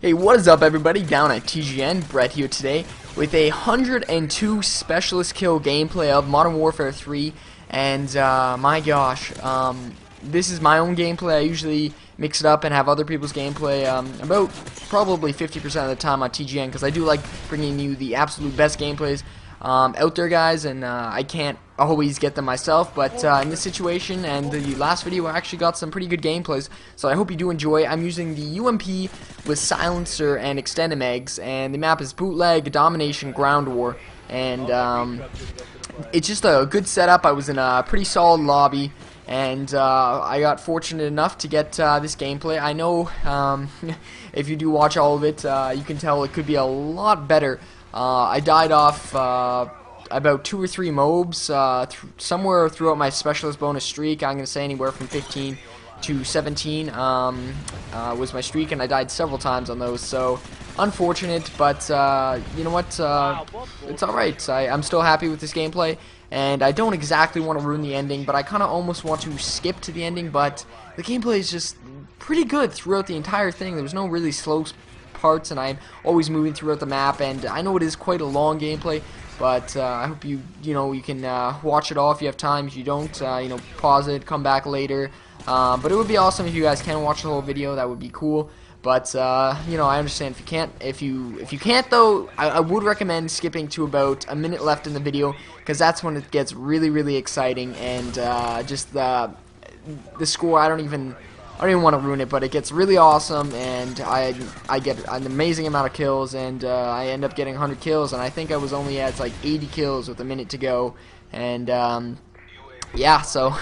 Hey, what is up, everybody? Down at TGN, Brett here today with a 102 specialist kill gameplay of Modern Warfare 3, and my gosh, this is my own gameplay. I usually mix it up and have other people's gameplay about probably 50% of the time on TGN, because I do like bringing you the absolute best gameplays out there, guys, and I can't always get them myself, but in this situation and the last video I actually got some pretty good gameplays, so I hope you do enjoy. I'm using the UMP with silencer and extended mags, and the map is bootleg, domination, ground war, and it's just a good setup. I was in a pretty solid lobby, and I got fortunate enough to get this gameplay. I know if you do watch all of it, you can tell it could be a lot better. I died off about 2 or 3 mobs somewhere throughout my specialist bonus streak. I'm going to say anywhere from 15 to 17 was my streak, and I died several times on those, so unfortunate, but you know what, it's alright. I'm still happy with this gameplay, and I don't exactly want to ruin the ending, but I kind of almost want to skip to the ending. But the gameplay is just pretty good throughout the entire thing. There's no really slow parts, and I'm always moving throughout the map, and I know it is quite a long gameplay, but I hope you can watch it all if you have time. If you don't, pause it, come back later, but it would be awesome if you guys can watch the whole video. That would be cool. But I understand if you can't. If you can't, though, I would recommend skipping to about a minute left in the video, because that's when it gets really exciting, and just the score, I don't even want to ruin it, but it gets really awesome, and I get an amazing amount of kills, and I end up getting 100 kills, and I think I was only at like 80 kills with a minute to go, and yeah, so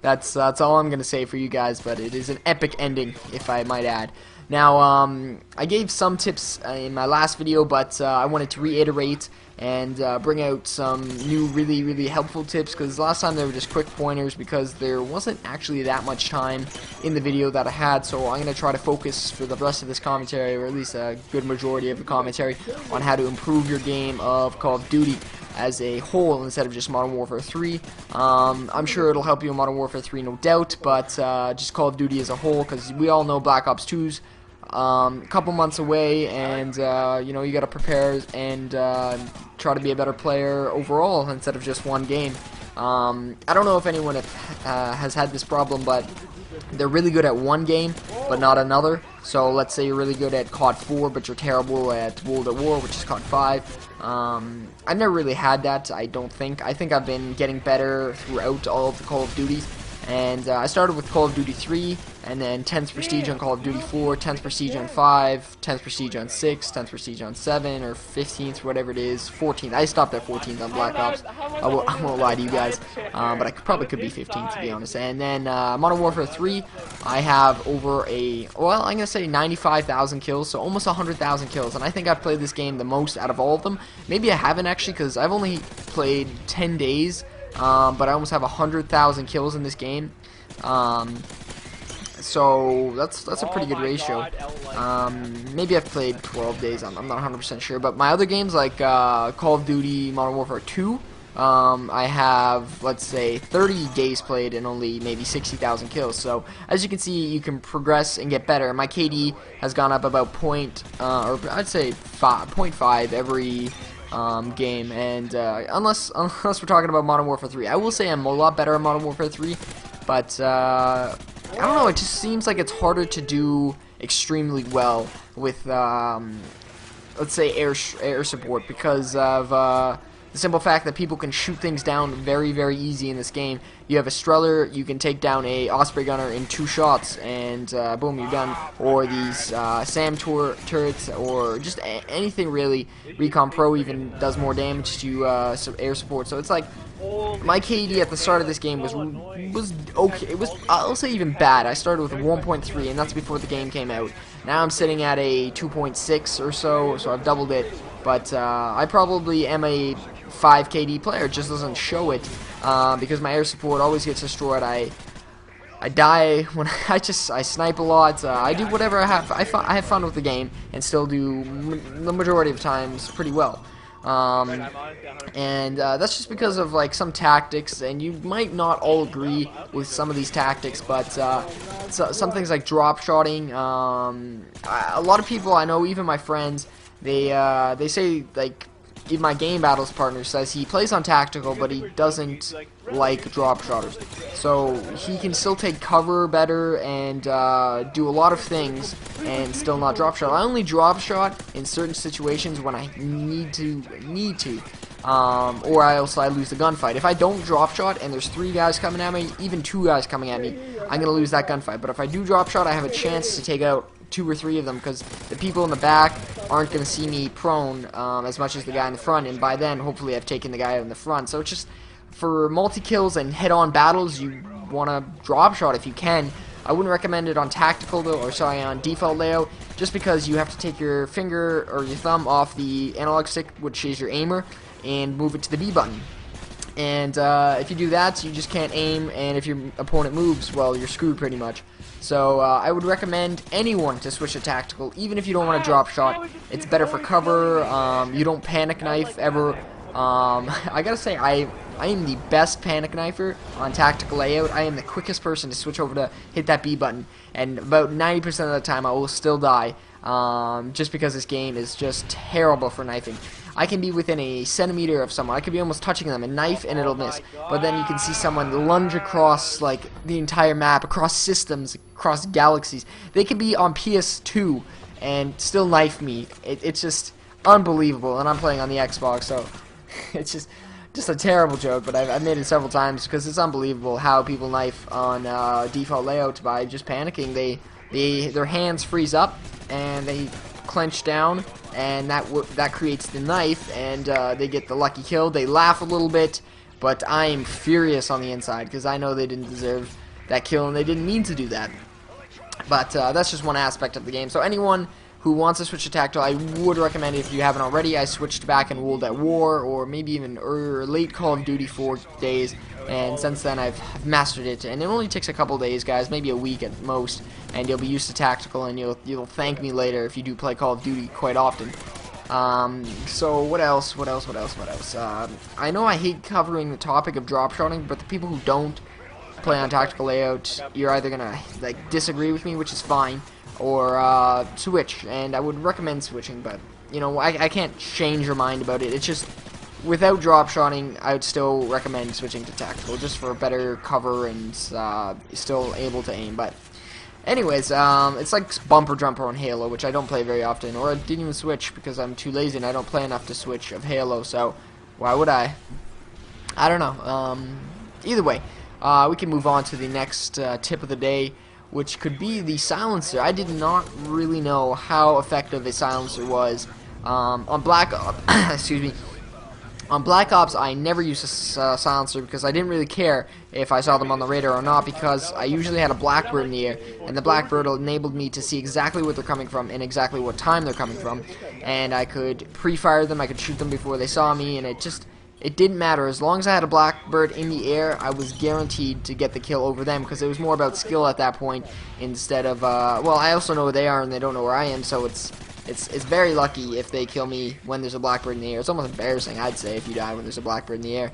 that's all I'm gonna say for you guys. But it is an epic ending, if I might add. Now, I gave some tips in my last video, but I wanted to reiterate and bring out some new really helpful tips, because last time they were just quick pointers, because there wasn't actually that much time in the video that I had. So I'm going to try to focus for the rest of this commentary, or at least a good majority of the commentary, on how to improve your game of Call of Duty as a whole instead of just Modern Warfare 3. I'm sure it'll help you in Modern Warfare 3, no doubt, but just Call of Duty as a whole, because we all know Black Ops 2's a couple months away, and you got to prepare and try to be a better player overall instead of just one game. I don't know if anyone has had this problem, but they're really good at one game but not another. So let's say you're really good at COD 4 but you're terrible at World at War, which is COD 5. I've never really had that, I don't think. I think I've been getting better throughout all of the Call of Duties. And I started with Call of Duty 3, and then 10th Prestige on Call of Duty 4, 10th Prestige on 5, 10th Prestige on 6, 10th Prestige on 7, or 15th, whatever it is, 14th. I stopped at 14th on Black Ops. I won't lie to you guys, but I probably could be 15th, to be honest. And then Modern Warfare 3, I have over I'm going to say 95,000 kills, so almost 100,000 kills. And I think I've played this game the most out of all of them. Maybe I haven't, actually, because I've only played 10 days. But I almost have 100,000 kills in this game, so that's a pretty good ratio. Maybe I've played 12 days. I'm not 100% sure. But my other games, like Call of Duty Modern Warfare 2, I have, let's say, 30 days played and only maybe 60,000 kills. So as you can see, you can progress and get better. My KD has gone up about or I'd say 0.5 every game, and unless we're talking about Modern Warfare 3, I will say I'm a lot better at Modern Warfare 3, but I don't know, it just seems like it's harder to do extremely well with let's say air support, because of the simple fact that people can shoot things down very easy in this game. You have a Streller, you can take down a Osprey gunner in 2 shots, and boom, you're done. Or these SAM turrets, or just anything really. Recon Pro even does more damage to air support. So it's like, my KD at the start of this game was okay. It was, I'll say, even bad. I started with a 1.3, and that's before the game came out. Now I'm sitting at a 2.6 or so I've doubled it. But I probably am a 5 KD player. It just doesn't show it, because my air support always gets destroyed. I die when I snipe a lot. I do whatever I have. I have fun with the game and still do the majority of times pretty well. And that's just because of like some tactics, and you might not all agree with some of these tactics, but some things like drop shotting, a lot of people I know, even my friends, they say, like, even my game battles partner says he plays on tactical, but he doesn't like drop shotters. So he can still take cover better and do a lot of things and still not drop shot. I only drop shot in certain situations when I need to, or I lose the gunfight. If I don't drop shot and there's 3 guys coming at me, even 2 guys coming at me, I'm gonna lose that gunfight. But if I do drop shot, I have a chance to take out 2 or 3 of them, because the people in the back aren't going to see me prone as much as the guy in the front, and by then hopefully I've taken the guy in the front. So it's just, for multi-kills and head-on battles, you want to drop shot if you can. I wouldn't recommend it on tactical though, or sorry, on default layout, just because you have to take your finger or your thumb off the analog stick, which is your aimer, and move it to the B button. And if you do that, you just can't aim, and if your opponent moves, well, you're screwed pretty much. So I would recommend anyone to switch to tactical, even if you don't want to drop shot. It's better for cover. You don't panic knife ever. I gotta say, I am the best panic knifer on tactical layout. I am the quickest person to switch over to hit that B button, and about 90% of the time I will still die, just because this game is just terrible for knifing. I can be within a centimeter of someone. I could be almost touching them and knife and it'll miss. But then you can see someone lunge across like the entire map, across systems, across galaxies. They could be on PS2 and still knife me. It's just unbelievable. And I'm playing on the Xbox, so it's just a terrible joke. But I've made it several times because it's unbelievable how people knife on default layout by just panicking. Their hands freeze up and they clench down, and that creates the knife, and they get the lucky kill. They laugh a little bit, but I am furious on the inside because I know they didn't deserve that kill and they didn't mean to do that. But that's just one aspect of the game. So anyone who wants to switch to tactical, I would recommend it if you haven't already. I switched back in World at War, or maybe even late Call of Duty 4 days, and since then I've mastered it. And it only takes a couple days, guys, maybe a week at most, and you'll be used to tactical, and you'll thank me later if you do play Call of Duty quite often. So what else? I know I hate covering the topic of drop shotting, but the people who don't play on tactical layout, you're either gonna like disagree with me, which is fine, or switch, and I would recommend switching, but you know, I can't change your mind about it. It's just, without drop shotting, I would still recommend switching to tactical, just for better cover and still able to aim. But anyways, it's like bumper jumper on Halo, which I don't play very often, or I didn't even switch because I'm too lazy and I don't play enough to switch of Halo, so why would I? I don't know. Either way, we can move on to the next tip of the day, which could be the silencer. I did not really know how effective a silencer was on Black Ops. Excuse me. On Black Ops, I never used a silencer because I didn't really care if I saw them on the radar or not, because I usually had a Blackbird in the air, and the Blackbird enabled me to see exactly what they're coming from and exactly what time they're coming from, and I could pre-fire them, I could shoot them before they saw me, and it didn't matter. As long as I had a Blackbird in the air, I was guaranteed to get the kill over them, because it was more about skill at that point instead of, well, I also know where they are and they don't know where I am, so it's very lucky if they kill me when there's a Blackbird in the air. It's almost embarrassing, I'd say, if you die when there's a Blackbird in the air.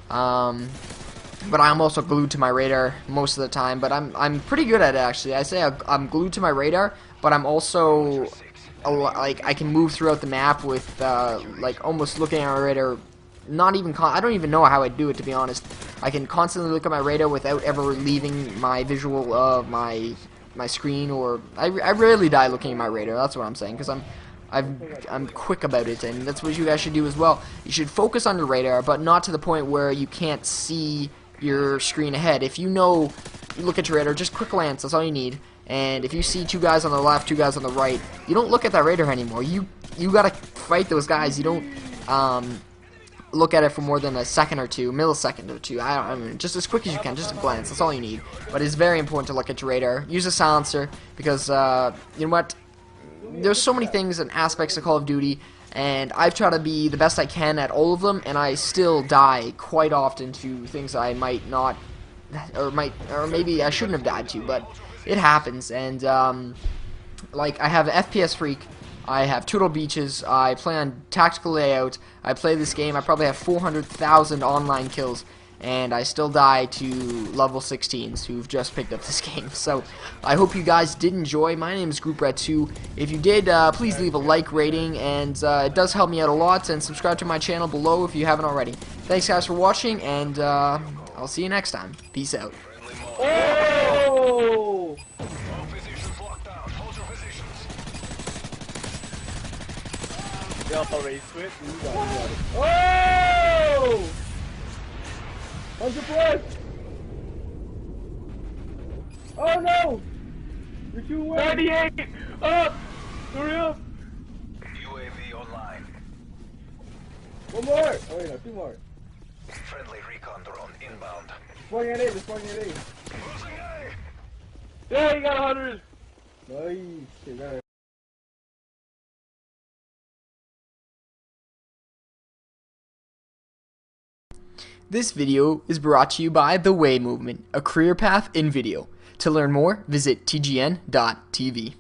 But I'm also glued to my radar most of the time, but I'm pretty good at it, actually. I say I'm glued to my radar, but I'm also, like, I can move throughout the map with, like, almost looking at my radar. Not even I don't even know how I do it, to be honest. I can constantly look at my radar without ever leaving my visual of my screen, or I rarely die looking at my radar. That's what I'm saying, because I'm quick about it, and that's what you guys should do as well. You should focus on your radar, but not to the point where you can't see your screen ahead. If you know, you look at your radar, just quick glance. That's all you need. And if you see 2 guys on the left, 2 guys on the right, you don't look at that radar anymore. You gotta fight those guys. You don't look at it for more than a second or 2, millisecond or 2. I mean, just as quick as you can, just a glance. That's all you need. But it's very important to look at your radar. Use a silencer, because you know what? There's so many things and aspects of Call of Duty, and I've tried to be the best I can at all of them, and I still die quite often to things I might not, or maybe I shouldn't have died to, but it happens. And like, I have FPS Freak I have Turtle Beaches. I play on Tactical Layout. I play this game. I probably have 400,000 online kills, and I still die to level 16s who've just picked up this game. So I hope you guys did enjoy. My name is Groupbrett2. If you did, please leave a like rating, and it does help me out a lot. And subscribe to my channel below if you haven't already. Thanks guys for watching, and I'll see you next time. Peace out. Oh! Already switched. Oh! What's the play? Oh no! You're too away. 98! Up! Hurry up! UAV online. One more! Oh wait, no, two more. Friendly recon drone inbound. Spawning at A, they're spawning at A. Losing A! Yeah, you got 100! Nice. Okay, got it. This video is brought to you by The Way Movement, a career path in video. To learn more, visit tgn.tv.